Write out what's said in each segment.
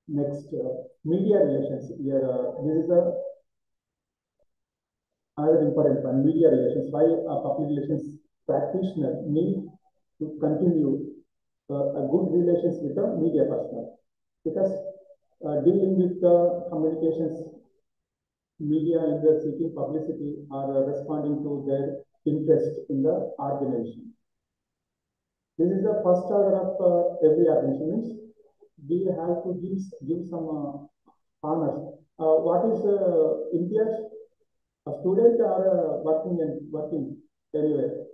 Next, media relations. Here, this is another important one. Media relations. Why a public relations practitioner need to continue a good relations with the media personnel, because dealing with the communications media is seeking publicity or responding to their interest in the organization. This is the first order of every organization. Means we have to give some honors. What is India's a student or working anywhere?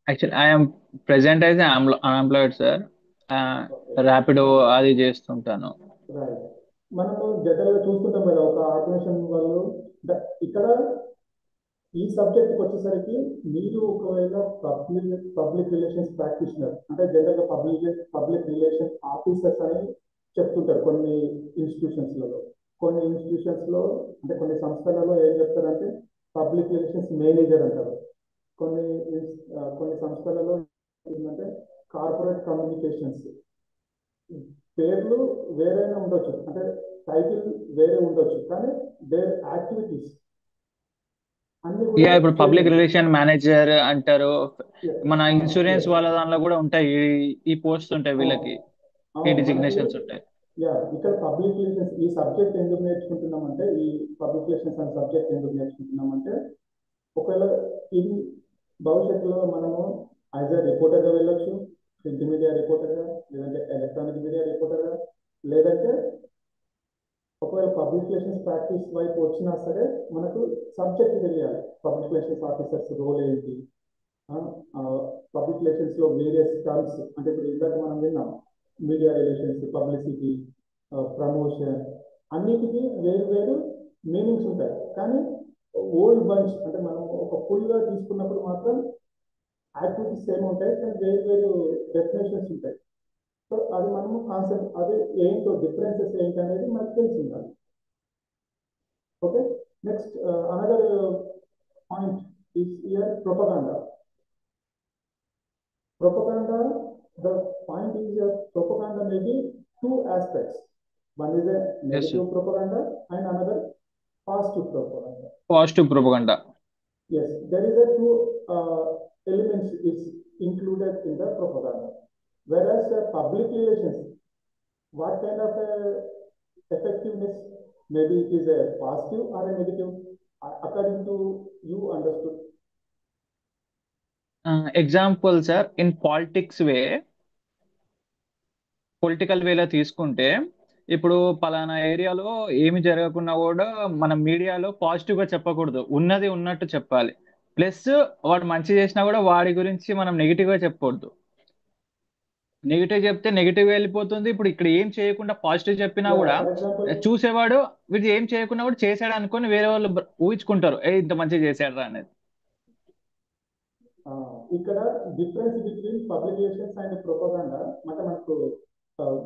Actually, I am present as an unemployed, sir. Okay. Rapido అది చేస్తుంటాను. Right. మనము జనరల్గా చూస్తుంటాం కదా, ఒక organisation వాళ్ళు ఇక్కడ ఈ సబ్జెక్ట్కి వచ్చేసరికి మీరు ఒకవేళ పబ్లిక్ రిలేషన్స్ ప్రాక్టీషనర్ అంటే జనరల్గా పబ్లిక్ రిలేషన్ ఆఫీసర్స్ అని చెప్తుంటారు కొన్ని ఇన్స్టిట్యూషన్స్లలో. కొన్ని ఇన్స్టిట్యూషన్స్లో అంటే కొన్ని సంస్థలలో ఏం చెప్తారంటే పబ్లిక్ రిలేషన్స్ మేనేజర్ అంటారు. కొన్ని కొన్ని సంస్థలలో ఏంటంటే కార్పొరేట్ కమ్యూనికేషన్స్. పేర్లు వేరేనే ఉండొచ్చు, అంటే టైటిల్ వేరే ఉండొచ్చు, కానీ దేర్ యాక్టివిటీస్ అన్ని కూడా ఇక ఇప్పుడు సేమ్ పబ్లిక్ ఉంటాయి. రిలేషన్ మేనేజర్ అంటారు. మన ఇన్సూరెన్స్ ఎస్, వాళ్ళ దానిలో కూడా ఉంటాయి, ఈ పోస్ట్ ఉంటాయి, వీళ్ళకి ఈ అవును. మనకి డిజిగ్నేషన్స్ ఉంటాయి. ఇక్కడ పబ్లిక్ రిలేషన్స్ ఈ సబ్జెక్ట్ ఎందుకు నేర్చుకుంటున్నామంటే, ఈ పబ్లిక్ రిలేషన్స్ అనే సబ్జెక్ట్ ఎందుకు నేర్చుకుంటున్నామంటే, ఒకవేళ ఇది భవిష్యత్తులో మనము యాజ్ ఎ రిపోర్టర్గా వెళ్ళొచ్చు, ప్రింట్ మీడియా రిపోర్టర్గా, లేదంటే ఎలక్ట్రానిక్ మీడియా రిపోర్టర్గా, లేదంటే ఒకవేళ పబ్లిక్ రిలేషన్స్ ప్రాక్టీస్ వైపు వచ్చినా సరే మనకు సబ్జెక్ట్ తెలియాలి. పబ్లిక్ రిలేషన్స్ ఆఫీసర్స్ రోల్ ఏంటి, పబ్లిక్ రిలేషన్స్ లో వేరియస్ టర్మ్స్, అంటే ఇప్పుడు ఇందాక మనం విన్నాం మీడియా రిలేషన్స్, పబ్లిసిటీ, ప్రమోషన్, అన్నిటికీ వేరు వేరు మీనింగ్స్ ఉంటాయి. కానీ ఓల్డ్ బంచ్ అంటే మనం ఒక ఫుల్గా తీసుకున్నప్పుడు మాత్రం యాక్టివిటీస్ సేమ్ ఉంటాయి, కానీ వేరు వేరు డెఫినేషన్స్ ఉంటాయి. సో అది మనము కాన్సెప్ట్ అది ఏంటో డిఫరెన్సెస్ ఏంటి అనేది మనకు తెలిసి ఉండాలి. Okay. Next, another point is here propaganda. Propaganda, the point is that propaganda may be two aspects. One is a Yes, sir. negative propaganda and another positive propaganda. Positive propaganda. Yes, there is a two elements is included in the propaganda. Whereas public relations, what kind of effectiveness? Maybe it is a positive or a negative, according to you understood. Example sir, in political వేలో తీసుకుంటే, ఇప్పుడు పలానా ఏరియాలో ఏమి జరగకున్నా కూడా మనం మీడియాలో positive గా చెప్పకూడదు, ఉన్నది ఉన్నట్టు చెప్పాలి. ప్లస్ వాడు మంచి చేసినా కూడా వాడి గురించి మనం నెగిటివ్ గా చెప్పకూడదు. నెగిటివ్ చెప్తే నెగిటివ్ వెళ్ళిపోతుంది. ఇప్పుడు ఇక్కడ ఏం చేయకుండా పాజిటివ్ చెప్పినా Yeah, కూడా for example, చూసేవాడు వీడు ఏం చేయకుండా కూడా చేశాడు అనుకొని వేరే వాళ్ళు ఊహించుకుంటారు, ఏ ఇంత మంచిగా చేశాడు అనేది. ఇక్కడ difference between publications and propaganda అంటే మనకు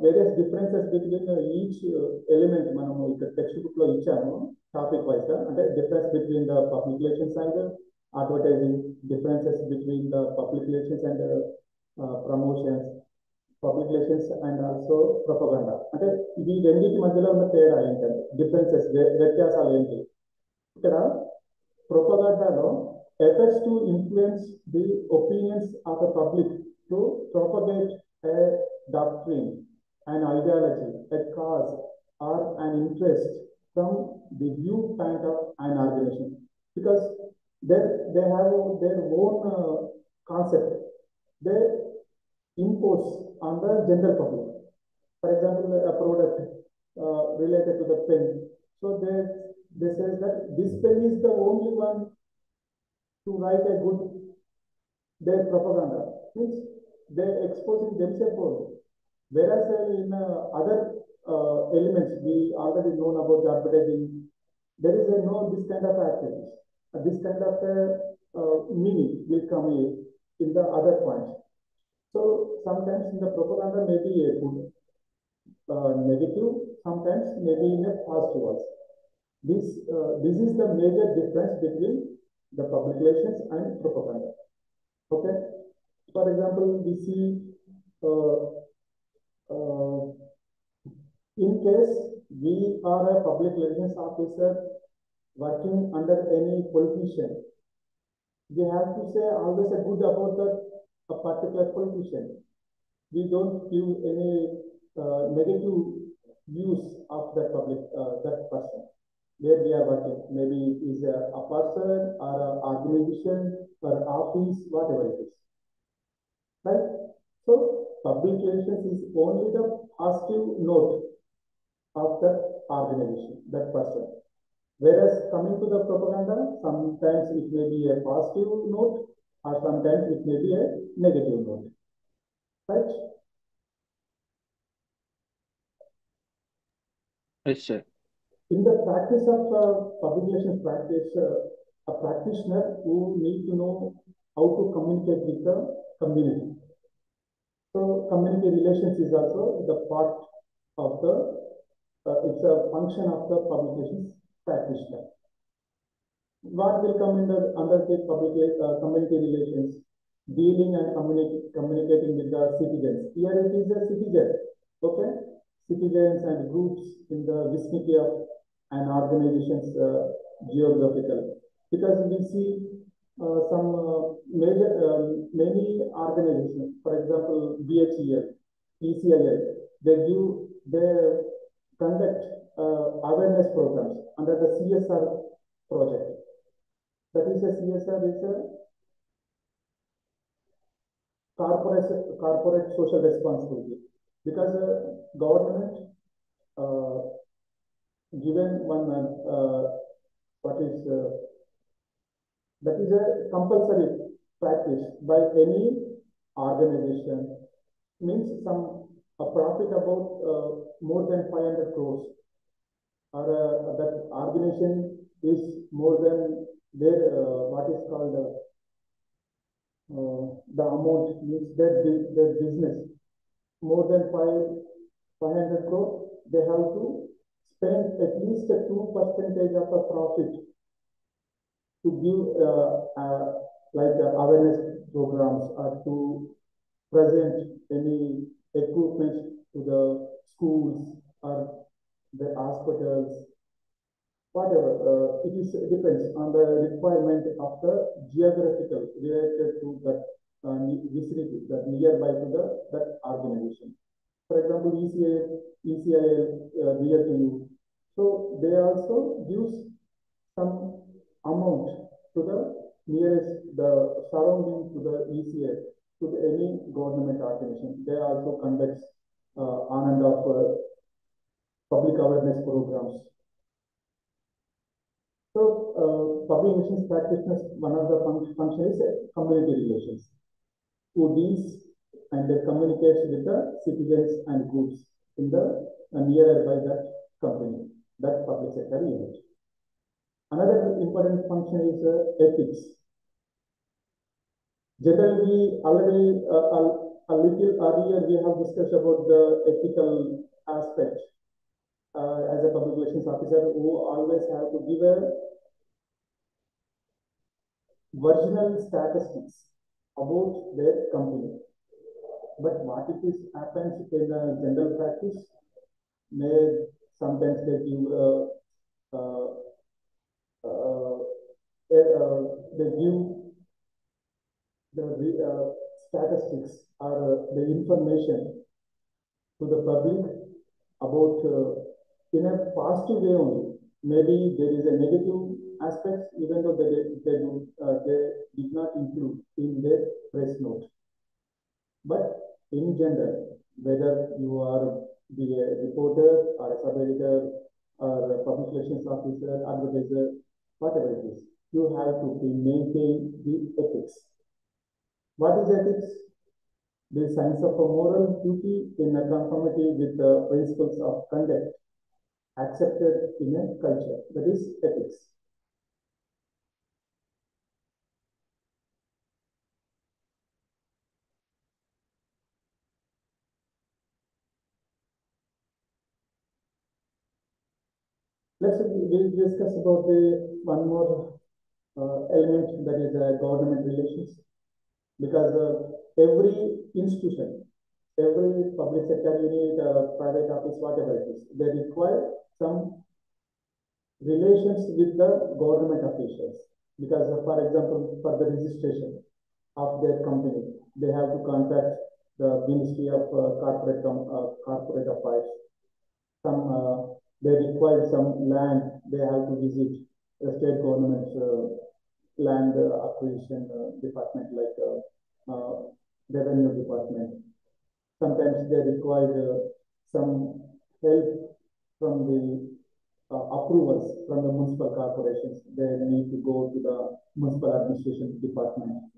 various differences between each element మనము ఇక్కడ టెక్స్ట్ బుక్ లో ఇచ్చాము టాపిక్ వైజ్ గా. అంటే difference between the publications and advertising, differences between the publications and promotions, publications and also propaganda. అంటే ఈ రెండింటి మధ్యలో ఉన్న తేడా ఏంటంటే డిఫరెన్సెస్, వ్యత్యాసాలు ఏంటి? ఇక్కడ ప్రొపగాండాలో efforts to influence the opinions of the public to propagate a doctrine, an ideology, a cause, or an interest from the viewpoint of an organization. Because they have their own concept. They impose on the general public. For example, a product related to the pen. So they say that this pen is the only one to write a good, their propaganda means they're exposing themselves also. Whereas in other elements we already known about the advertising, there is no this kind of activities, this kind of meaning will come in the other points. So sometimes in the propaganda may be a good negative, sometimes maybe in a positive also. This is the major difference between the public relations and propaganda. Okay. For example, we see uh, uh, In case we are a public relations officer working under any politician, we have to say always a good about a particular politician. We don't give any negative views of that that person where we are working. Maybe it is a person or an organization or office, whatever it is. Right? So public relations is only the positive note of that organization, that person. Whereas coming to the propaganda, sometimes it may be a positive note or sometimes it may be a negative note. Right? Yes, sir. In the practice of public relations practice, a practitioner who need to know how to communicate with the community. So community relations is also the part of the, it's a function of the public relations practitioner. What will come under the community relations? Dealing and communicating with the citizens. Here it is a citizen, okay? Citizens and groups in the vicinity of an organization's geographical. Because we see some many organizations, for example, BHEL, ECIL, they conduct awareness programs under the CSR project. That is a CSR is a corporate social responsibility, because government given one what is that is a compulsory practice by any organization, means some a profit about more than 500 crores, or that organization is more than their what is called the amount, means their business more than 500 crore, they have to spend at least a 2% of the profit to give like awareness programs or to present any equipment to the schools or the hospitals, whatever. It depends on the requirement of the geographical related to that vicinity, that nearby to that organization. For example, ECIL near to you. So they also gives some amount to the nearest, the surrounding to the ECIL, to any government organization. They also conduct on and off public awareness programs. So public relations practitioners, one of the functions is community relations, who deals and communicates with the citizens and groups in the nearby that company, that public sector unit. Another important function is ethics. Generally, already a little earlier we have discussed about the ethical aspect. As a public relations officer, who always have to give a virginal statistics about their company. But what it is happens in general practice, may sometimes they give the statistics or the information to the public about in a positive way only. Maybe there is a negative aspect, even though they did not include in their press note. But in general, whether you are the reporter or a sub-editor or a public relations officer, advertiser, whatever it is, you have to maintain the ethics. What is ethics? The science of a moral duty in a conformity with the principles of conduct accepted in a culture. That is ethics. We'll discuss about the one more element, that is government relations, because every institution every public sector unit, private office, whatever it is, they require some relations with the government officials. Because, for example, for the registration of their company, they have to contact the Ministry of Corporate Affairs. They require some land, they have to visit the state government land acquisition department, like revenue department. Sometimes they require some help from the approvals from the municipal corporations. They need to go to the municipal administration department.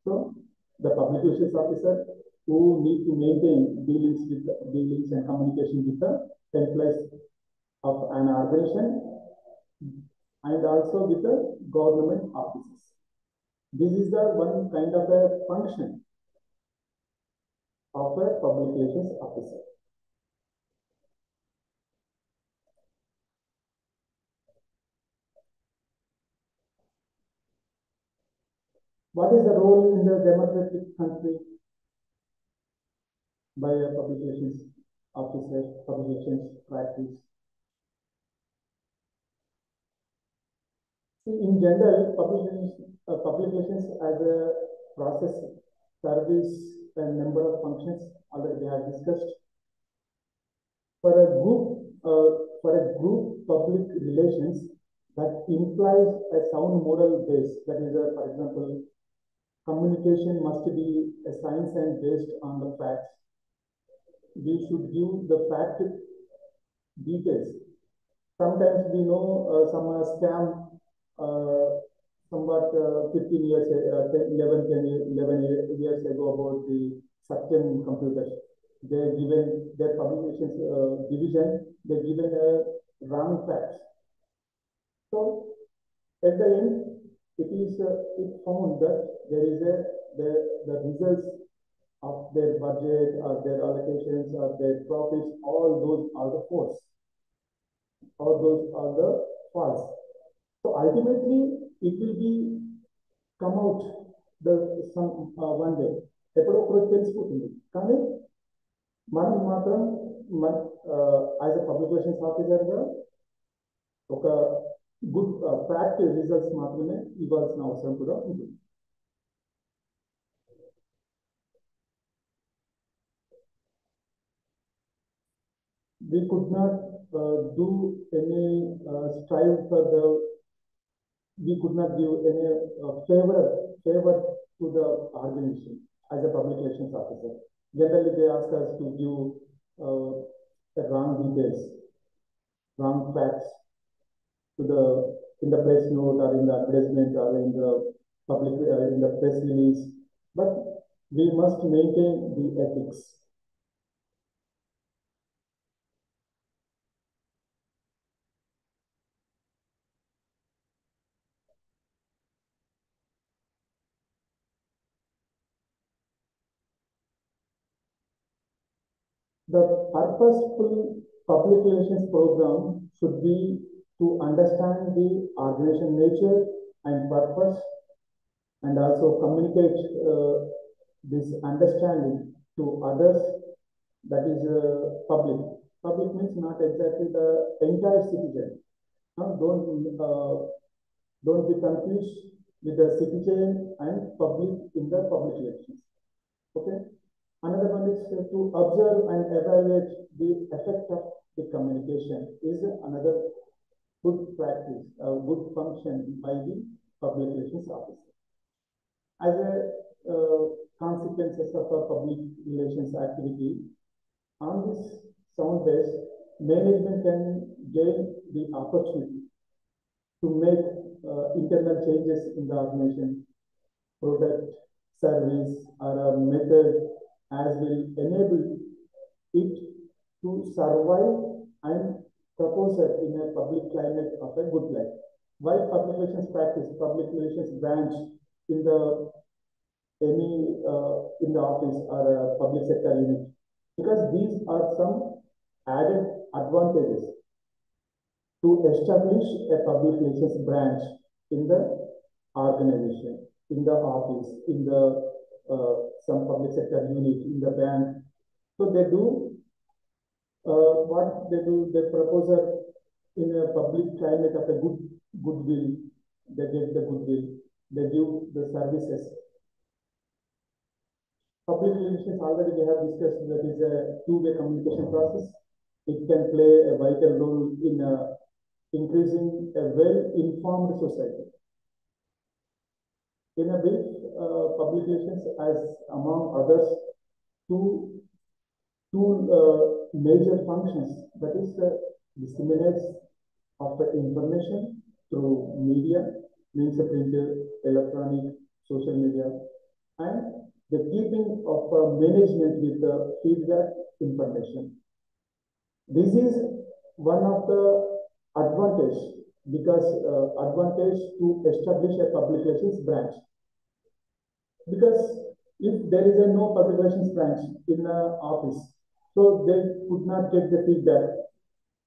So the public relations officer who need to maintain dealings and communication with the employees of an organization and also with the government offices. This is the one kind of a function of a public relations officer. What is the role in the democratic country by a public relations officer, public relations practice? In general, public relations as a process, service, and number of functions already we have discussed. For a group public relations that implies a sound moral base. That is, for example, communication must be a science and based on the facts. We should give the fact details. Sometimes we know some scam somewhat 15 years, 11 years ago about the Satyam computers. They given their publications division, they given wrong facts. So at the end, it found that there is the results of their budget or their allocations or their profits, all those are the false. All those are the false. So ultimately, it will be come out some one day. ఎప్పుడో ఒకరోజు తెలిసిపోతుంది. కానీ మనం మాత్రం as a public relations ఆఫీసర్గా ఒక good fact results మాత్రమే ఇవ్వాల్సిన అవసరం కూడా ఉంటుంది. We could not do any strive for we could not give any favor to the organization as a public relations officer. Generally, they ask us to give the wrong details, wrong facts in the press note or in the advertisement or in the public in the press release. But we must maintain the ethics. The purposeful public relations program should be to understand the organization nature and purpose and also communicate this understanding to others, that is public. Public means not exactly the entire citizen. Don't be confused with the citizen and public in the public relations. Okay. Another one is to observe and evaluate the effect of the communication is another good practice, a good function by the public relations officer. As a consequences of a public relations activity, on this sound base, management can gain the opportunity to make internal changes in the organization, product, service, or a method as will enable it to survive and propose it in a public climate of a good life. Why public relations practice, public relations branch in the office or a public sector unit? Because these are some added advantages to establish a public relations branch in the organization, in the office, in the some public sector unit, in the bank, So they do what they do. They propose in a public climate of a goodwill. They get the goodwill. They give the services. Public relations already we have discussed that is a two-way communication process. It can play a vital role in increasing a well-informed society. In a brief, public relations as among others two major functions, that is disseminates of the information through media, means of printed, electronic, social media, and the keeping of management with the feedback information. This is one of the advantage because advantage to establish a public relations branch. Because if there is a no public relations branch in the office, so they could not get the feedback.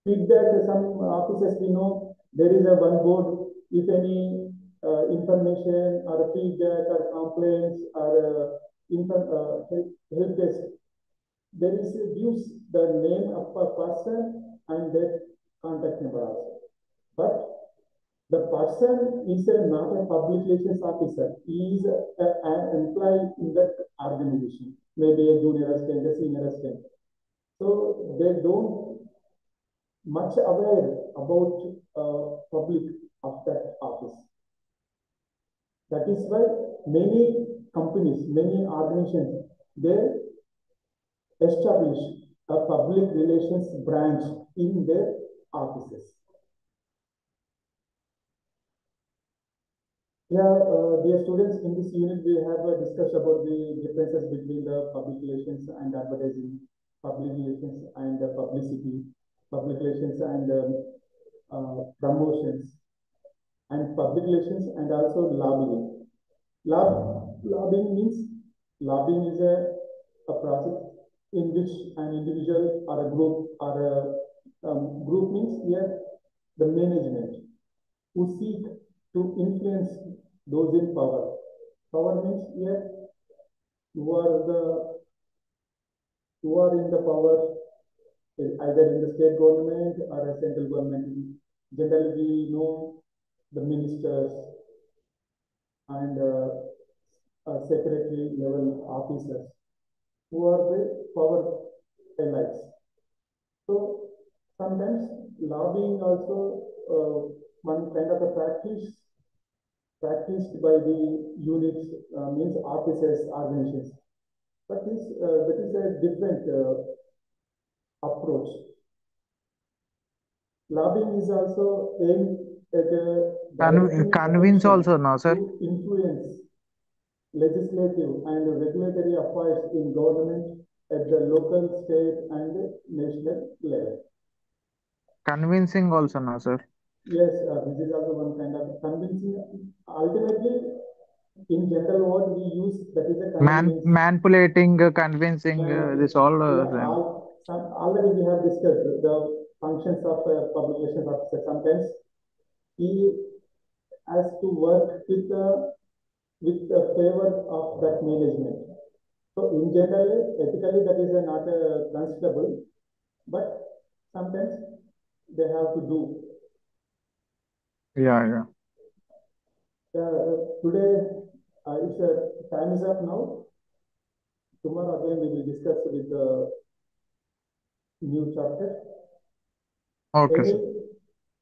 Feedback, some offices we know there is a one board. If any information or feedback or complaints or help desk, there is gives the name of a person and their contact number also. But the person is not a public relations officer. He is an employee in that organization, maybe a junior assistant, a senior assistant. So they don't much aware about public of that office. That is why many companies, many organizations, they establish a public relations branch in their offices. Yeah, dear students, in this unit we have discussed about the differences between the public relations and advertising, public relations and publicity, public relations and promotions, and public relations and also lobbying. Lobbying means lobbying is a process in which an individual or a group or a group means here the management who seek to influence those in power. Power means here who are in the power either in the state government or a central government. Generally, we know the ministers and secretary level officers who are the power elites. So sometimes lobbying also one kind of a practiced by the units means officers, organizations. But that is a different approach. Lobbying is also aimed at directing Convince attention also, no, sir? to influence legislative and regulatory affairs in government at the local, state, and national level. Convincing also, no, sir? Yes, this is also one kind of convincing. Ultimately, in general, what we use that is a convenience. Manipulating, convincing, this all Already we have discussed the functions of a public relations officer. Sometimes he has to work with the favor of that management. So in general, ethically that is not considerable, but sometimes they have to do. Yeah. Today, time is up now. Tomorrow again we will discuss with the new chapter. Okay, sir.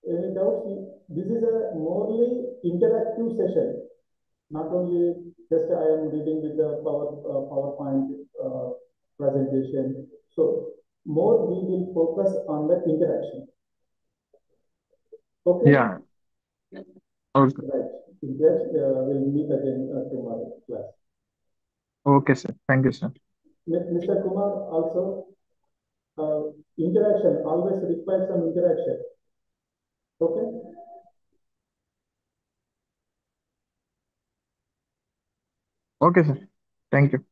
Any doubts? This is a morely interactive session. Not only just I am reading with the PowerPoint presentation. So more we will focus on the interaction. Okay? Yeah. Okay. Right. Yes, we'll meet again tomorrow class. Okay, sir. Thank you, sir. Mr. Kumar also interaction always requires some interaction. Okay? Okay, sir. Thank you.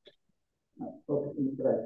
Okay, right.